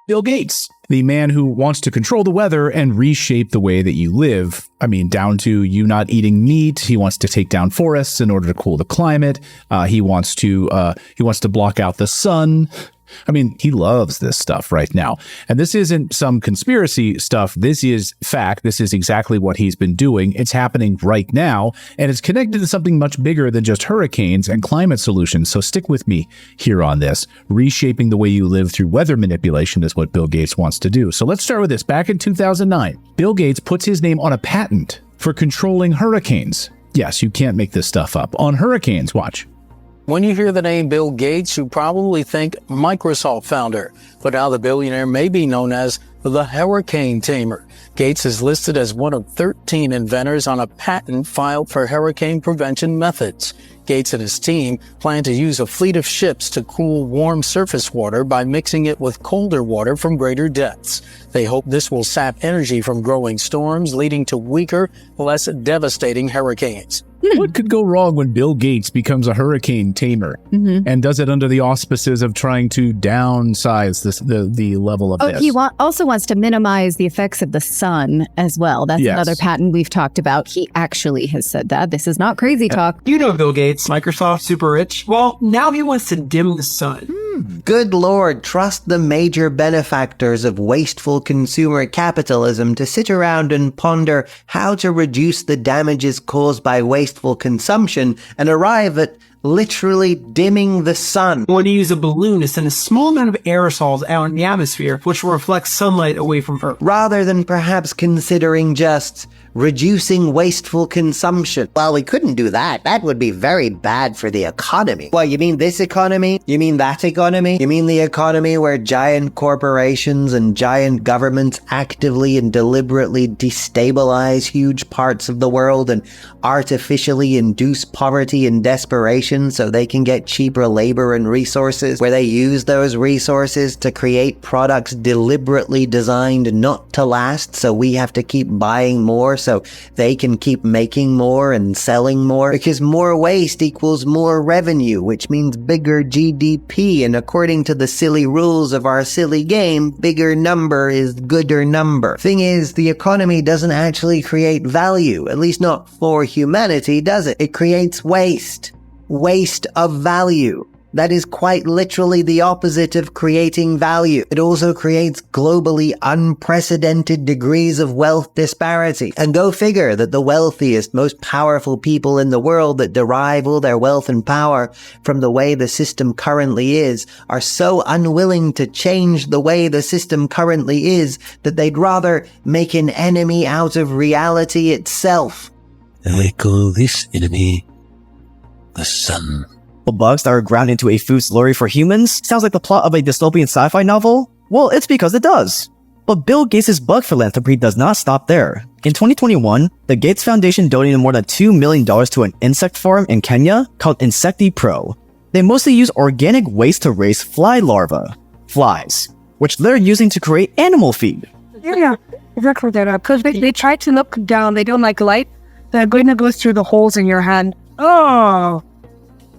Bill Gates, the man who wants to control the weather and reshape the way that you live. I mean, down to you not eating meat. He wants to take down forests in order to cool the climate. He wants to block out the sun. I mean, he loves this stuff right now. And this isn't some conspiracy stuff. This is fact. This is exactly what he's been doing. It's happening right now, and it's connected to something much bigger than just hurricanes and climate solutions. So stick with me here on this. Reshaping the way you live through weather manipulation is what Bill Gates wants to do. So let's start with this. Back in 2009, Bill Gates puts his name on a patent for controlling hurricanes. Yes, you can't make this stuff up. On hurricanes, watch. When you hear the name Bill Gates, you probably think Microsoft founder, but now the billionaire may be known as the hurricane tamer. Gates is listed as one of 13 inventors on a patent filed for hurricane prevention methods. Gates and his team plan to use a fleet of ships to cool warm surface water by mixing it with colder water from greater depths. They hope this will sap energy from growing storms, leading to weaker, less devastating hurricanes. What could go wrong when Bill Gates becomes a hurricane tamer and does it under the auspices of trying to downsize the level of this? He also wants to minimize the effects of the sun as well. That's another patent we've talked about. He actually has said that. This is not crazy talk. You know Bill Gates, Microsoft, super rich. Well, now he wants to dim the sun. Good Lord, trust the major benefactors of wasteful consumer capitalism to sit around and ponder how to reduce the damages caused by wasteful consumption and arrive at literally dimming the sun. I want to use a balloon to send a small amount of aerosols out in the atmosphere, which will reflect sunlight away from Earth. Rather than perhaps considering just reducing wasteful consumption. Well, we couldn't do that. That would be very bad for the economy. Well, you mean this economy? You mean that economy? You mean the economy where giant corporations and giant governments actively and deliberately destabilize huge parts of the world and artificially induce poverty and desperation so they can get cheaper labor and resources, where they use those resources to create products deliberately designed not to last, so we have to keep buying more so they can keep making more and selling more, because more waste equals more revenue, which means bigger GDP, and according to the silly rules of our silly game, bigger number is gooder number. Thing is, the economy doesn't actually create value, at least not for humanity, does it? It creates waste. Waste of value. That is quite literally the opposite of creating value. It also creates globally unprecedented degrees of wealth disparity. And go figure that the wealthiest, most powerful people in the world that derive all their wealth and power from the way the system currently is are so unwilling to change the way the system currently is that they'd rather make an enemy out of reality itself. I call this enemy the sun. Bugs that are ground into a food slurry for humans sounds like the plot of a dystopian sci-fi novel? Well, it's because it does. But Bill Gates' bug philanthropy does not stop there. In 2021, the Gates Foundation donated more than $2 million to an insect farm in Kenya called InsectiPro. They mostly use organic waste to raise fly larvae, flies, which they're using to create animal feed. Yeah, exactly that. Because they try to look down, they don't like light. They're going to go through the holes in your hand. Oh!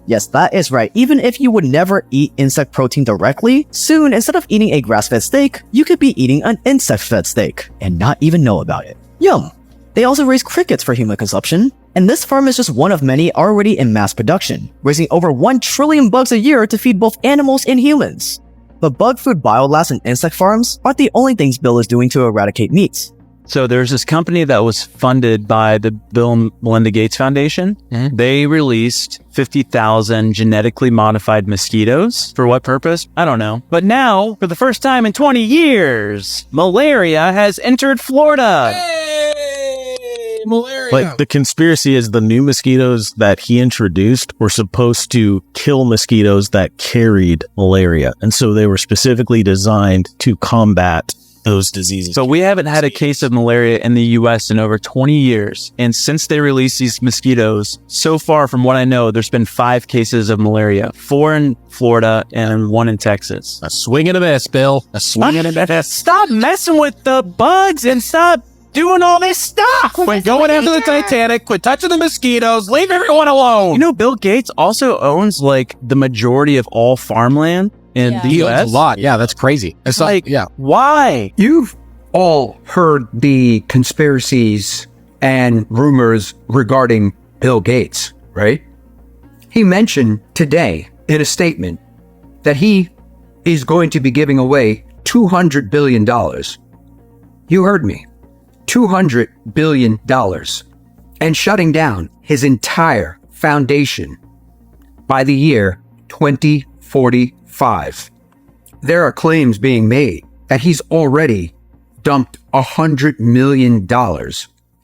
Yes, that is right. Even if you would never eat insect protein directly, soon, instead of eating a grass-fed steak, you could be eating an insect-fed steak and not even know about it. Yum! They also raise crickets for human consumption, and this farm is just one of many already in mass production, raising over 1 trillion bugs a year to feed both animals and humans. But bug food biolabs and insect farms aren't the only things Bill is doing to eradicate meats. So there's this company that was funded by the Bill and Melinda Gates Foundation. They released 50,000 genetically modified mosquitoes. For what purpose? I don't know. But now, for the first time in 20 years, malaria has entered Florida. Hey, malaria. But the conspiracy is the new mosquitoes that he introduced were supposed to kill mosquitoes that carried malaria. And so they were specifically designed to combat those diseases. So we haven't had a case of malaria in the U.S. in over 20 years. And since they released these mosquitoes, so far from what I know, there's been 5 cases of malaria, 4 in Florida and 1 in Texas. A swing and a miss, Bill. A swing and a miss. Stop messing with the bugs and stop doing all this stuff. Quit going after the Titanic. Quit touching the mosquitoes. Leave everyone alone. You know, Bill Gates also owns like the majority of all farmland. in the He owns US. a lot. Yeah, that's crazy. It's Like, yeah. why? You've all heard the conspiracies and rumors regarding Bill Gates, right? He mentioned today in a statement that he is going to be giving away $200 billion. You heard me. $200 billion. And shutting down his entire foundation by the year 2045. There are claims being made that he's already dumped $100 million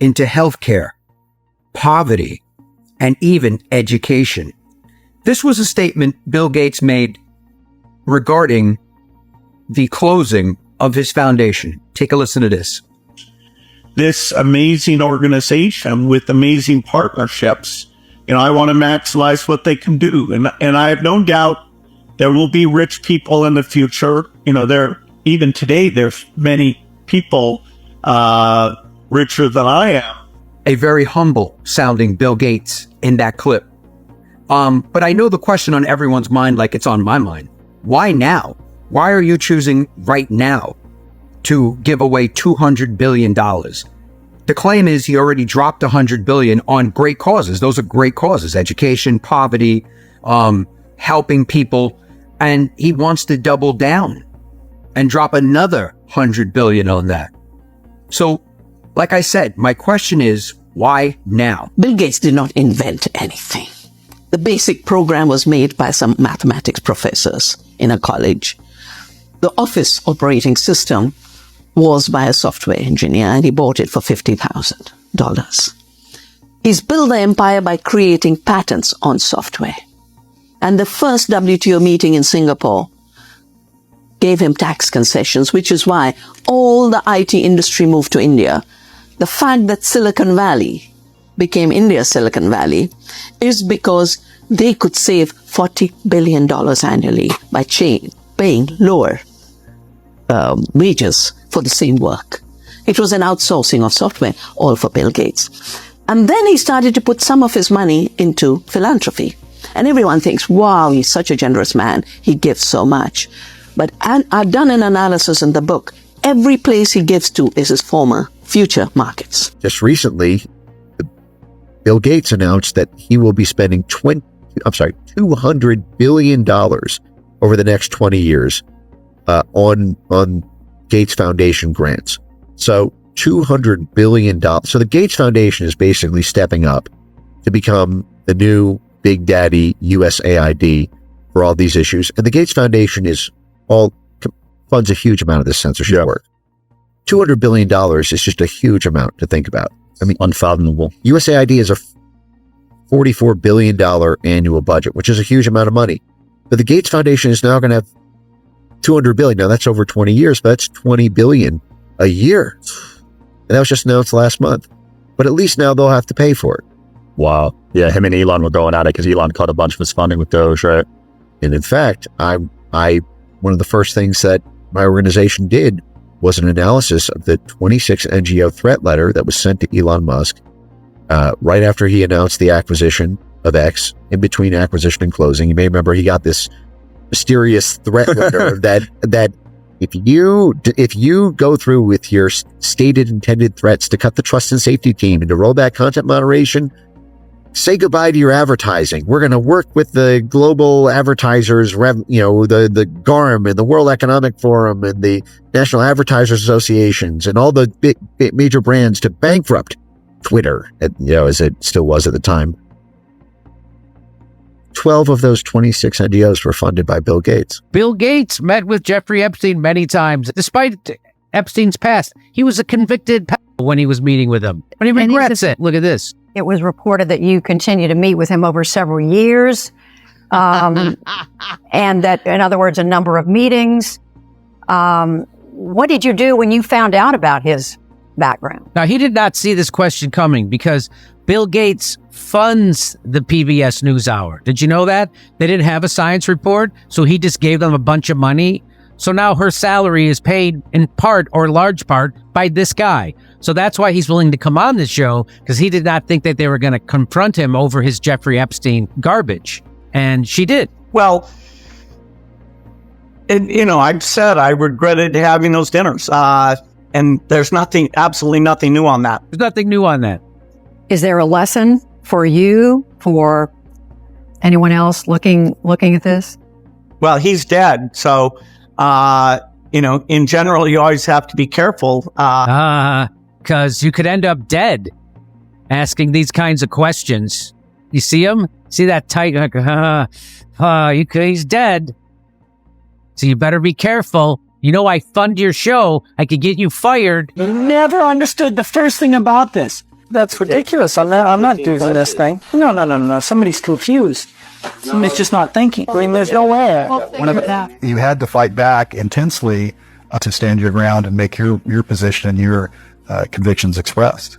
into healthcare, poverty, and even education. This was a statement Bill Gates made regarding the closing of his foundation. Take a listen to this. This amazing organization with amazing partnerships, I want to maximize what they can do. And I have no doubt there will be rich people in the future. Even today, there's many people richer than I am. A very humble sounding Bill Gates in that clip. But I know the question on everyone's mind, like it's on my mind. Why now? Why are you choosing right now to give away $200 billion? The claim is he already dropped $100 billion on great causes. Those are great causes: education, poverty, helping people. And he wants to double down and drop another $100 billion on that. So, like I said, my question is, why now? Bill Gates did not invent anything. The basic program was made by some mathematics professors in a college. The Office operating system was by a software engineer, and he bought it for $50,000. He's built the empire by creating patents on software. And the first WTO meeting in Singapore gave him tax concessions, which is why all the IT industry moved to India. The fact that Silicon Valley became India's Silicon Valley is because they could save $40 billion annually by paying lower wages for the same work. It was an outsourcing of software, all for Bill Gates. And then he started to put some of his money into philanthropy. And everyone thinks, wow, he's such a generous man. He gives so much. But I've done an analysis in the book. Every place he gives to is his former future markets. Just recently, Bill Gates announced that he will be spending $200 billion over the next 20 years on Gates Foundation grants. So $200 billion. So the Gates Foundation is basically stepping up to become the new Big Daddy USAID for all these issues. And the Gates Foundation funds a huge amount of this censorship work. $200 billion is just a huge amount to think about. I mean, unfathomable. USAID is a $44 billion annual budget, which is a huge amount of money. But the Gates Foundation is now going to have $200 billion. Now that's over 20 years, but that's $20 billion a year. And that was just announced last month. But at least now they'll have to pay for it. Wow. Yeah, him and Elon were going at it because Elon cut a bunch of his funding with Doge, right? And in fact, one of the first things that my organization did was an analysis of the 26 NGO threat letter that was sent to Elon Musk right after he announced the acquisition of X, in between acquisition and closing. You may remember he got this mysterious threat letter that if you go through with your stated intended threats to cut the trust and safety team and to roll back content moderation, say goodbye to your advertising. We're going to work with the global advertisers, the GARM and the World Economic Forum and the National Advertisers Associations and all the big major brands to bankrupt Twitter, as it still was at the time. 12 of those 26 NGOs were funded by Bill Gates. Bill Gates met with Jeffrey Epstein many times. Despite Epstein's past, he was a convicted when he was meeting with him. But he regrets it. Look at this. It was reported that you continue to meet with him over several years, and that, in other words, a number of meetings. What did you do when you found out about his background? Now, he did not see this question coming because Bill Gates funds the PBS NewsHour. Did you know that? They didn't have a science report, so he just gave them a bunch of money. So now her salary is paid in part or large part by this guy. So that's why he's willing to come on this show, because he did not think that they were going to confront him over his Jeffrey Epstein garbage. And she did. Well, I've said I regretted having those dinners. And there's absolutely nothing new on that. There's nothing new on that. Is there a lesson for you, for anyone else looking at this? Well, he's dead. So, in general, you always have to be careful. Because you could end up dead asking these kinds of questions. You see him? See that tight? He's dead. So you better be careful. I fund your show. I could get you fired. Never understood the first thing about this. That's ridiculous. I'm not doing this thing. No. Somebody's confused. Somebody's just not thinking. I mean, there's no way. You had to fight back intensely to stand your ground and make your position and your convictions expressed.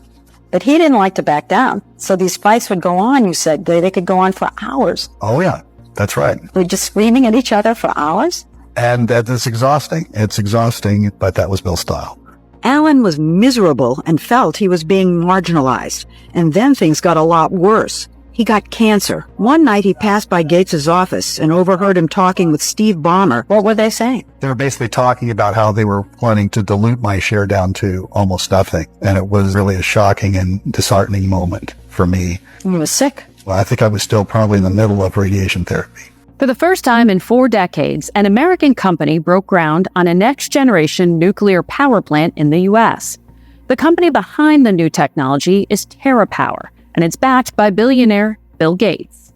But he didn't like to back down. So these fights would go on, you said. They could go on for hours. Oh, yeah. That's right. We're just screaming at each other for hours. And that is exhausting. It's exhausting, but that was Bill's style. Alan was miserable and felt he was being marginalized. And then things got a lot worse. He got cancer. One night he passed by Gates's office and overheard him talking with Steve Ballmer. What were they saying? They were basically talking about how they were planning to dilute my share down to almost nothing. And it was really a shocking and disheartening moment for me. You were sick? Well, I think I was still probably in the middle of radiation therapy. For the first time in 4 decades, an American company broke ground on a next-generation nuclear power plant in the U.S. The company behind the new technology is TerraPower, and it's backed by billionaire Bill Gates.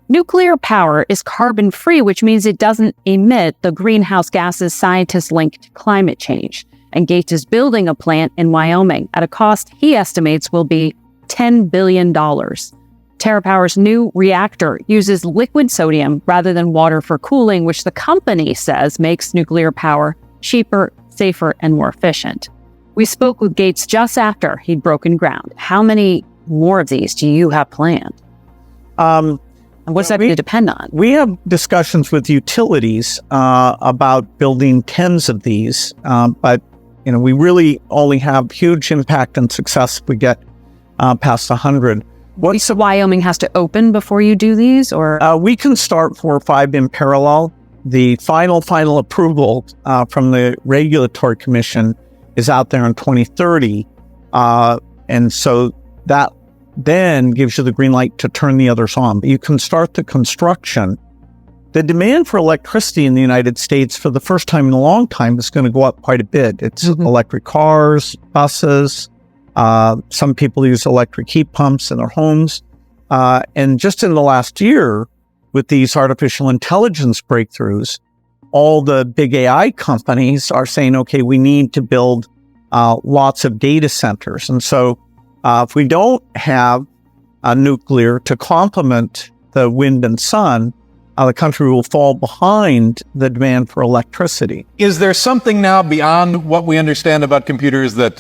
Nuclear power is carbon-free, which means it doesn't emit the greenhouse gases scientists link to climate change. And Gates is building a plant in Wyoming at a cost he estimates will be $10 billion. TerraPower's new reactor uses liquid sodium rather than water for cooling, which the company says makes nuclear power cheaper, safer, and more efficient. We spoke with Gates just after he'd broken ground. How many more of these do you have planned? And what's that going to depend on? We have discussions with utilities about building 10s of these, but we really only have huge impact and success if we get past 100. So Wyoming has to open before you do these, or? We can start 4 or 5 in parallel. The final approval from the Regulatory Commission is out there in 2030. And so that then gives you the green light to turn the others on. But you can start the construction. The demand for electricity in the United States for the first time in a long time is going to go up quite a bit. It's electric cars, buses. Some people use electric heat pumps in their homes. And just in the last year, with these artificial intelligence breakthroughs, all the big AI companies are saying, okay, we need to build lots of data centers. And so if we don't have nuclear to complement the wind and sun, the country will fall behind the demand for electricity. Is there something now beyond what we understand about computers that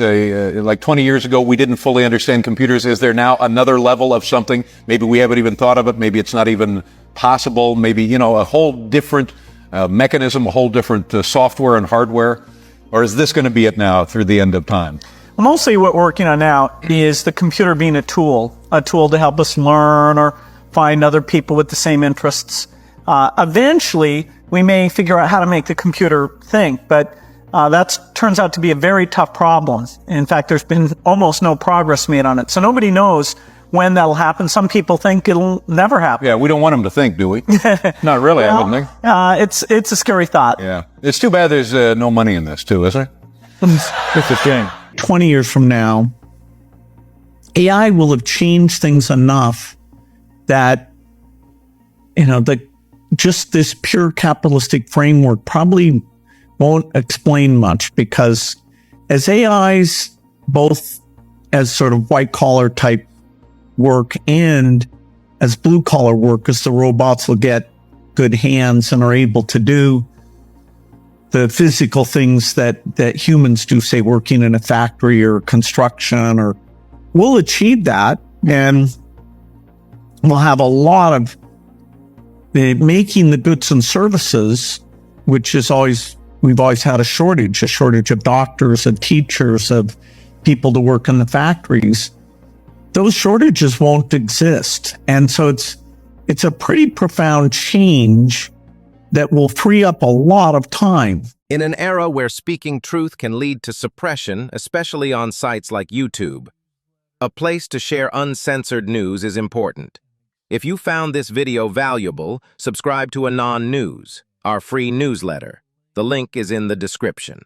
like 20 years ago we didn't fully understand computers? Is there now another level of something? Maybe we haven't even thought of it. Maybe it's not even possible. Maybe, a whole different mechanism, a whole different software and hardware? Or is this going to be it now through the end of time? Mostly what we're working on now is the computer being a tool to help us learn or find other people with the same interests. Eventually, we may figure out how to make the computer think, but that turns out to be a very tough problem. In fact, there's been almost no progress made on it. So nobody knows when that'll happen. Some people think it'll never happen. Yeah, we don't want them to think, do we? Not really, I wouldn't think. It's a scary thought. Yeah. It's too bad there's no money in this, too, is there? It's a shame. 20 years from now, AI will have changed things enough that, just this pure capitalistic framework probably won't explain much, because as AIs, both as sort of white collar type work and as blue collar work, as the robots will get good hands and are able to do the physical things that humans do, say working in a factory or construction, or we'll achieve that, and we'll have a lot of making the goods and services, which is we've always had a shortage of doctors, of teachers, of people to work in the factories. Those shortages won't exist. And so it's a pretty profound change that will free up a lot of time. In an era where speaking truth can lead to suppression, especially on sites like YouTube, a place to share uncensored news is important. If you found this video valuable, subscribe to Anon News, our free newsletter. The link is in the description.